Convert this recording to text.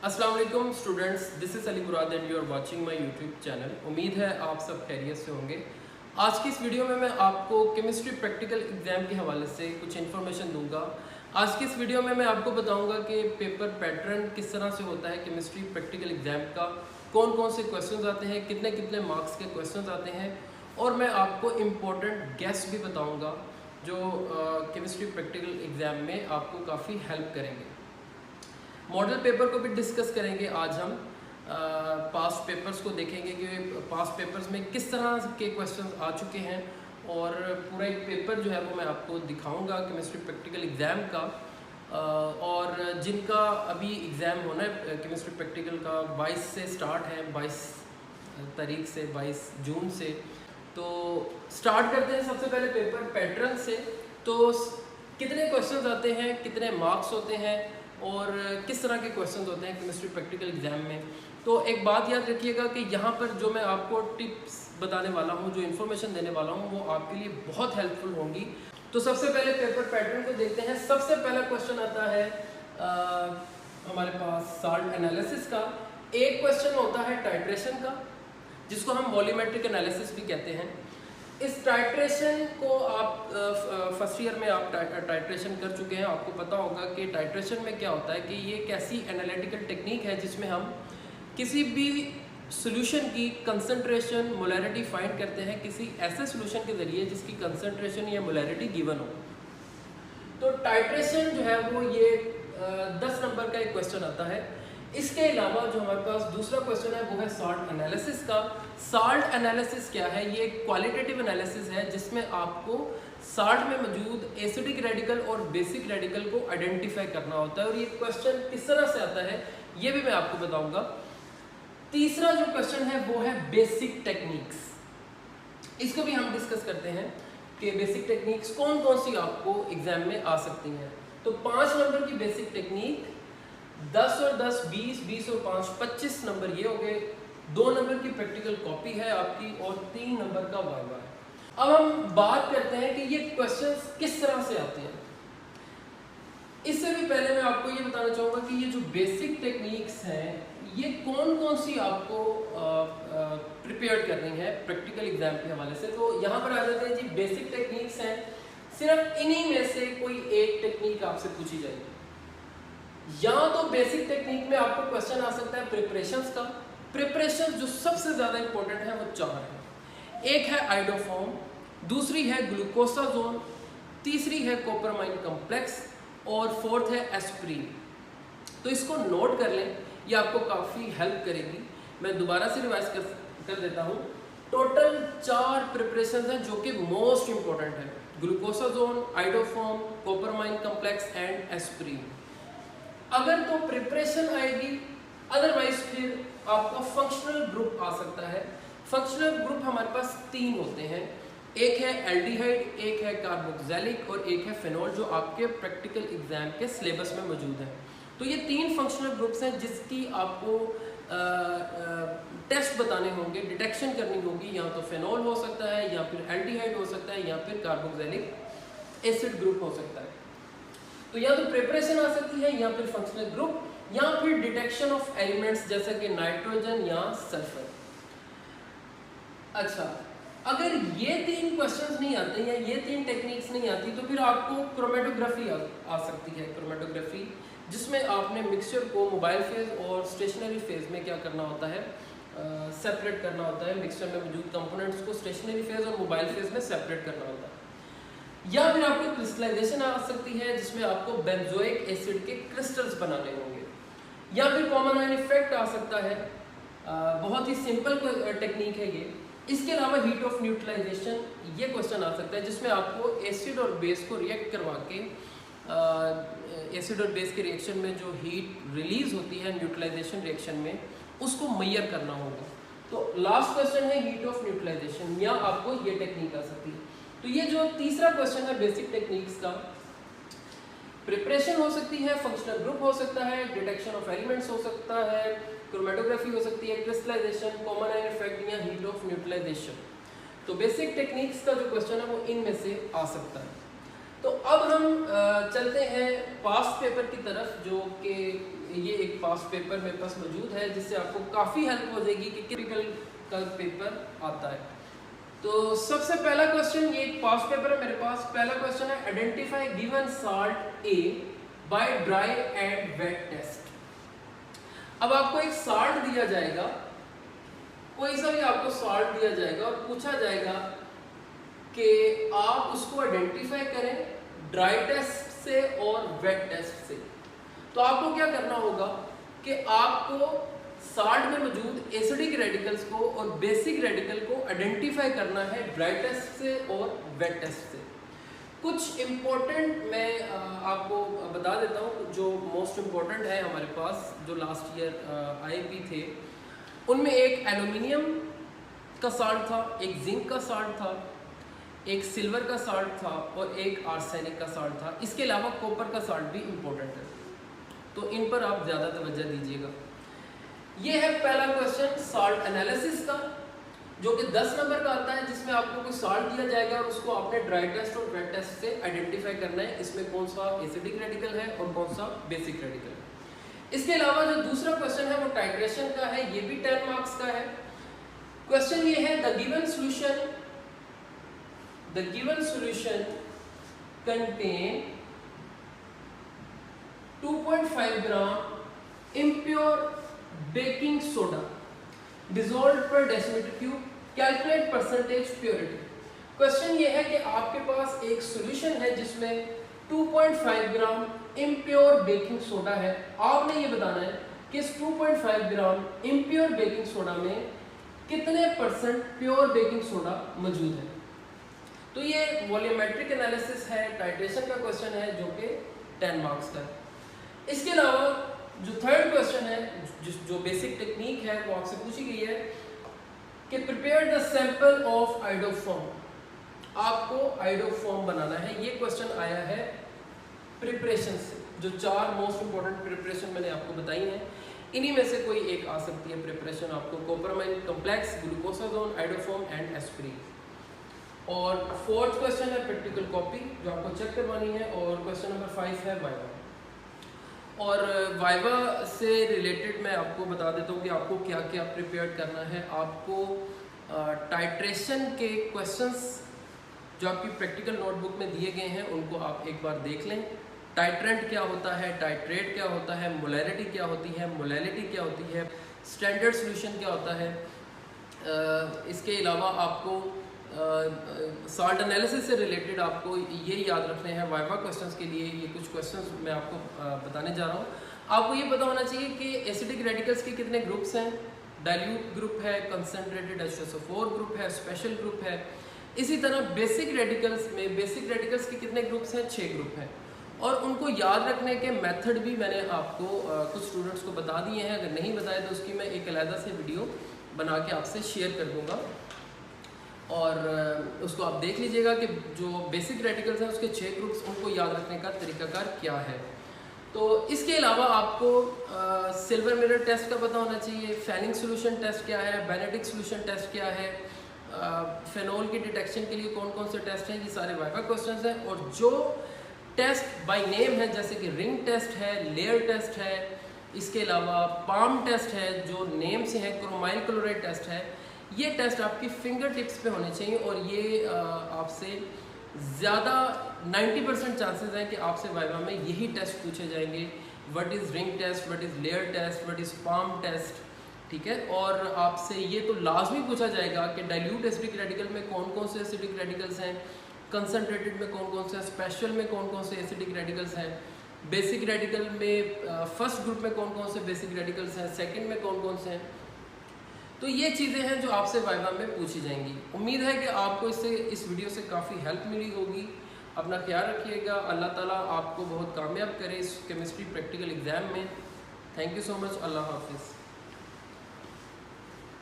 अस्सलाम वालेकुम students, this is Ali Murad and you are watching my YouTube channel. उम्मीद है आप सब खैरियत से होंगे। आज की इस वीडियो में मैं आपको केमिस्ट्री प्रैक्टिकल एग्ज़ाम के हवाले से कुछ इन्फॉर्मेशन दूंगा। आज की इस वीडियो में मैं आपको बताऊंगा कि पेपर पैटर्न किस तरह से होता है केमिस्ट्री प्रैक्टिकल एग्ज़ाम का, कौन कौन से क्वेश्चन आते हैं, कितने कितने मार्क्स के क्वेश्चन आते हैं, और मैं आपको इम्पोर्टेंट गेस भी बताऊँगा जो केमिस्ट्री प्रैक्टिकल एग्ज़ाम में आपको काफ़ी हेल्प करेंगे। मॉडल पेपर को भी डिस्कस करेंगे आज हम। पास्ट पेपर्स को देखेंगे कि पास्ट पेपर्स में किस तरह के क्वेश्चंस आ चुके हैं, और पूरा एक पेपर जो है वो मैं आपको दिखाऊंगा केमिस्ट्री प्रैक्टिकल एग्ज़ाम का। और जिनका अभी एग्ज़ाम होना है केमिस्ट्री प्रैक्टिकल का 22 से स्टार्ट है, 22 तारीख से, 22 जून से। तो स्टार्ट करते हैं सबसे पहले पेपर पैटर्न से। तो कितने क्वेश्चंस आते हैं, कितने मार्क्स होते हैं और किस तरह के क्वेश्चंस होते हैं केमिस्ट्री प्रैक्टिकल एग्ज़ाम में। तो एक बात याद रखिएगा कि यहाँ पर जो मैं आपको टिप्स बताने वाला हूँ, जो इन्फॉर्मेशन देने वाला हूँ, वो आपके लिए बहुत हेल्पफुल होंगी। तो सबसे पहले पेपर पैटर्न को देखते हैं। सबसे पहला क्वेश्चन आता है हमारे पास साल्ट एनालिसिस का। एक क्वेश्चन होता है टाइट्रेशन का, जिसको हम वॉल्यूमेट्रिक एनालिसिस भी कहते हैं। इस टाइट्रेशन को आप फर्स्ट ईयर में आप टाइट्रेशन कर चुके हैं, आपको पता होगा कि टाइट्रेशन में क्या होता है कि ये एक ऐसी एनालिटिकल टेक्निक है जिसमें हम किसी भी सॉल्यूशन की कंसंट्रेशन मोलैरिटी फाइंड करते हैं किसी ऐसे सॉल्यूशन के ज़रिए जिसकी कंसंट्रेशन या मोलैरिटी गिवन हो। तो टाइट्रेशन जो है वो ये 10 नंबर का एक क्वेश्चन आता है। इसके अलावा जो हमारे पास दूसरा क्वेश्चन है वो है साल्ट एनालिसिस का। साल्ट एनालिसिस क्या है? ये एक क्वालिटेटिव एनालिसिस है जिसमें आपको साल्ट में मौजूद एसिडिक रेडिकल और बेसिक रेडिकल को आइडेंटिफाई करना होता है, और ये क्वेश्चन किस तरह से आता है ये भी मैं आपको बताऊंगा। तीसरा जो क्वेश्चन है वो है बेसिक टेक्निक्स। इसको भी हम डिस्कस करते हैं कि बेसिक टेक्निक्स कौन कौन सी आपको एग्जाम में आ सकती हैं। तो 5 नंबर की बेसिक टेक्निक, 10 और 10 20, 20 और 5 25 नंबर ये हो गए। 2 नंबर की प्रैक्टिकल कॉपी है आपकी, और 3 नंबर का वाइवा है। अब हम बात करते हैं कि ये क्वेश्चंस किस तरह से आते हैं। इससे भी पहले मैं आपको ये बताना चाहूँगा कि ये जो बेसिक टेक्निक्स हैं ये कौन कौन सी आपको प्रिपेयर करनी है प्रैक्टिकल एग्जाम के हवाले से। तो यहाँ पर आ जाते हैं जी, बेसिक टेक्निक्स हैं। सिर्फ इन्हीं में से कोई एक टेक्निक आपसे पूछी जाएगी। या तो बेसिक टेक्निक में आपको क्वेश्चन आ सकता है प्रिपरेशंस का। प्रिपरेशन जो सबसे ज़्यादा इंपॉर्टेंट है वो 4 है। एक है आइडोफॉर्म, दूसरी है ग्लूकोसाजोन, तीसरी है कोपरमाइन कॉम्प्लेक्स, और फोर्थ है एस्प्रीन। तो इसको नोट कर लें, ये आपको काफ़ी हेल्प करेगी। मैं दोबारा से रिवाइज कर देता हूँ। टोटल 4 प्रिपरेशन हैं जो कि मोस्ट इंपॉर्टेंट है: ग्लूकोसाजोन, आइडोफॉर्म, कोपरमाइन कॉम्प्लेक्स एंड एस्प्रीन। अगर तो प्रिपरेशन आएगी, अदरवाइज फिर आपको फंक्शनल ग्रुप आ सकता है। फंक्शनल ग्रुप हमारे पास 3 होते हैं। एक है एल्डिहाइड, एक है कार्बोक्सिलिक और एक है फेनॉल, जो आपके प्रैक्टिकल एग्जाम के सिलेबस में मौजूद है। तो ये 3 फंक्शनल ग्रुप्स हैं जिसकी आपको टेस्ट बताने होंगे, डिटेक्शन करनी होगी। या तो फेनॉल हो सकता है, या फिर एल्डिहाइड हो सकता है, या फिर कार्बोक्सिलिक एसिड ग्रुप हो सकता है। तो या तो प्रिपरेशन आ सकती है, या फिर फंक्शनल ग्रुप, या फिर डिटेक्शन ऑफ एलिमेंट्स जैसे कि नाइट्रोजन या सल्फर। अच्छा, अगर ये 3 क्वेश्चंस नहीं आते या ये 3 टेक्निक्स नहीं आती तो फिर आपको क्रोमेटोग्राफी आ सकती है। क्रोमेटोग्राफी जिसमें आपने मिक्सचर को मोबाइल फेज और स्टेशनरी फेज में क्या करना होता है, सेपरेट करना होता है। मिक्सचर में मौजूद कंपोनेंट्स को स्टेशनरी फेज और मोबाइल फेज में सेपरेट करना होता है। या फिर आपको क्रिस्टलाइजेशन आ सकती है जिसमें आपको बेंजोइक एसिड के क्रिस्टल्स बनाने होंगे। या फिर कॉमन आयन इफेक्ट आ सकता है। बहुत ही सिंपल टेक्निक है ये। इसके अलावा हीट ऑफ न्यूट्रलाइजेशन, ये क्वेश्चन आ सकता है जिसमें आपको एसिड और बेस को रिएक्ट करवा के एसिड और बेस के रिएक्शन में जो हीट रिलीज होती है न्यूट्रलाइजेशन रिएक्शन में, उसको मेजर करना होगा। तो लास्ट क्वेश्चन है हीट ऑफ न्यूट्रलाइजेशन, या आपको ये टेक्निक आ सकती है। तो ये जो तीसरा क्वेश्चन है बेसिक टेक्निक्स का, प्रिपरेशन हो सकती है, फंक्शनल ग्रुप हो सकता है, डिटेक्शन ऑफ एलिमेंट्स हो सकता है, क्रोमेटोग्राफी हो सकती है, क्रिस्टलाइजेशन, कॉमन आयन इफेक्ट या हीट ऑफ न्यूट्रलाइजेशन। तो बेसिक टेक्निक्स का जो क्वेश्चन है वो इनमें से आ सकता है। तो अब हम चलते हैं पास्ट पेपर की तरफ, जो कि ये एक पास्ट पेपर मेरे पास मौजूद है जिससे आपको काफ़ी हेल्प हो जाएगी कि टिपिकल का पेपर आता है। तो सबसे पहला क्वेश्चन, ये एक पास्ट पेपर है मेरे पास। पहला क्वेश्चन है identify given salt A by dry and wet test. अब आपको एक साल्ट दिया जाएगा, कोई सा भी आपको साल्ट दिया जाएगा और पूछा जाएगा कि आप उसको आइडेंटिफाई करें ड्राई टेस्ट से और वेट टेस्ट से। तो आपको क्या करना होगा कि आपको साल्ट में मौजूद एसिडिक रेडिकल्स को और बेसिक रेडिकल को आइडेंटिफाई करना है ड्राई टेस्ट से और वेट टेस्ट से। कुछ इम्पोर्टेंट मैं आपको बता देता हूँ जो मोस्ट इम्पोर्टेंट है हमारे पास, जो लास्ट ईयर आईपी थे। उनमें एक एल्यूमिनियम का साल्ट था, एक जिंक का साल्ट था, एक सिल्वर का साल्ट था और एक आर्सेनिक का साल्ट था। इसके अलावा कॉपर का साल्ट भी इम्पोर्टेंट है, तो इन पर आप ज़्यादा तवज्जो दीजिएगा। ये है पहला क्वेश्चन साल्ट एनालिसिस का, जो कि 10 नंबर का आता है, जिसमें आपको कोई साल्ट दिया जाएगा और उसको आपने ड्राई टेस्ट और वेट टेस्ट से आइडेंटिफाई करना है इसमें कौन सा एसिडिक रेडिकल है और कौन सा बेसिक रेडिकल है। इसके अलावा जो दूसरा क्वेश्चन है वो टाइट्रेशन का है, ये भी 10 मार्क्स का है। क्वेश्चन ये है the given solution contain 2.5 gram impure baking soda dissolved per decimeter cube, calculate percentage purity। Question ये है कि आपके पास एक सॉल्यूशन है जिसमें 2.5 ग्राम इम्प्योर बेकिंग सोडा है। आपने ये बताना है कि इस 2.5 ग्राम इम्प्योर बेकिंग सोडा में कितने परसेंट प्योर बेकिंग सोडा मौजूद है। तो ये वॉल्यूमेट्रिक एनालिसिस है, टाइट्रेशन का क्वेश्चन है जो कि 10 मार्क्स का है। इसके अलावा जो थर्ड क्वेश्चन है, जो बेसिक टेक्निक है वो आपसे पूछी गई है कि prepare the sample of iodoform. आपको आइडोफॉर्म बनाना है। ये क्वेश्चन आया है प्रिपरेशन से। जो 4 मोस्ट इंपॉर्टेंट प्रिपरेशन मैंने आपको बताई हैं, इन्हीं में से कोई एक आ सकती है प्रिपरेशन आपको। कोपरामाइन कॉम्प्लेक्स, ग्लूकोसाजोन, आइडोफॉर्म एंड एस्पिरिन। और फोर्थ क्वेश्चन है प्रैक्टिकल कॉपी जो आपको चेक करवानी है। और क्वेश्चन नंबर 5 है वाइवा। और वाइवा से रिलेटेड मैं आपको बता देता हूँ कि आपको क्या क्या प्रिपेयर करना है। आपको टाइट्रेशन के क्वेश्चंस जो आपकी प्रैक्टिकल नोटबुक में दिए गए हैं उनको आप एक बार देख लें। टाइट्रेंट क्या होता है, टाइट्रेट क्या होता है, मोलैरिटी क्या होती है, मोलैलिटी क्या होती है, स्टैंडर्ड सॉल्यूशन क्या होता है। इसके अलावा आपको सॉल्ट एनालिसिस से रिलेटेड आपको ये याद रखने हैं वाइवा क्वेश्चंस के लिए। ये कुछ क्वेश्चंस मैं आपको बताने जा रहा हूँ। आपको ये पता होना चाहिए कि एसिडिक रेडिकल्स के कितने ग्रुप्स हैं। डाइल्यूट ग्रुप है, कंसनट्रेटेड H2SO4 ग्रुप है, स्पेशल ग्रुप है। इसी तरह बेसिक रेडिकल्स के कितने ग्रुप्स हैं, 6 ग्रुप हैं। और उनको याद रखने के मेथड भी मैंने आपको कुछ स्टूडेंट्स को बता दिए हैं। अगर नहीं बताए तो उसकी मैं एक अलग से वीडियो बना के आपसे शेयर कर दूँगा और उसको आप देख लीजिएगा कि जो बेसिक रेडिकल्स हैं उसके 6 ग्रुप्स, उनको याद रखने का तरीकाकार क्या है। तो इसके अलावा आपको सिल्वर मिरर टेस्ट का पता होना चाहिए, फैनिंग सोल्यूशन टेस्ट क्या है, बेनेडिक्ट सोल्यूशन टेस्ट क्या है, फेनोल की डिटेक्शन के लिए कौन कौन से टेस्ट हैं, ये सारे वाइवा क्वेश्चंस हैं। और जो टेस्ट बाय नेम है जैसे कि रिंग टेस्ट है, लेयर टेस्ट है, इसके अलावा पाम टेस्ट है जो नेम से है, क्रोमाइल क्लोराइड टेस्ट है, ये टेस्ट आपकी फिंगर टिप्स पे होने चाहिए। और ये आपसे ज़्यादा 90% चांसेस हैं कि आपसे वाइवा में यही टेस्ट पूछे जाएंगे। What is ring test, what is layer test, what is palm test, ठीक है। और आपसे ये तो लाजमी पूछा जाएगा कि डाइल्यूट एसिडिक रेडिकल में कौन कौन से एसिडिक रेडिकल्स हैं, कंसनट्रेटेड में कौन कौन से, स्पेशल में कौन कौन से एसिडिक रेडिकल्स हैं, बेसिक रेडिकल में फर्स्ट ग्रुप में कौन कौन से बेसिक रेडिकल्स हैं, सेकंड में कौन कौन से हैं। तो ये चीज़ें हैं जो आपसे वाइवा में पूछी जाएंगी। उम्मीद है कि आपको इस वीडियो से काफ़ी हेल्प मिली होगी। अपना ख्याल रखिएगा। अल्लाह ताला आपको बहुत कामयाब करे इस केमिस्ट्री प्रैक्टिकल एग्ज़ाम में। Thank you so much. Allah हाफिज़।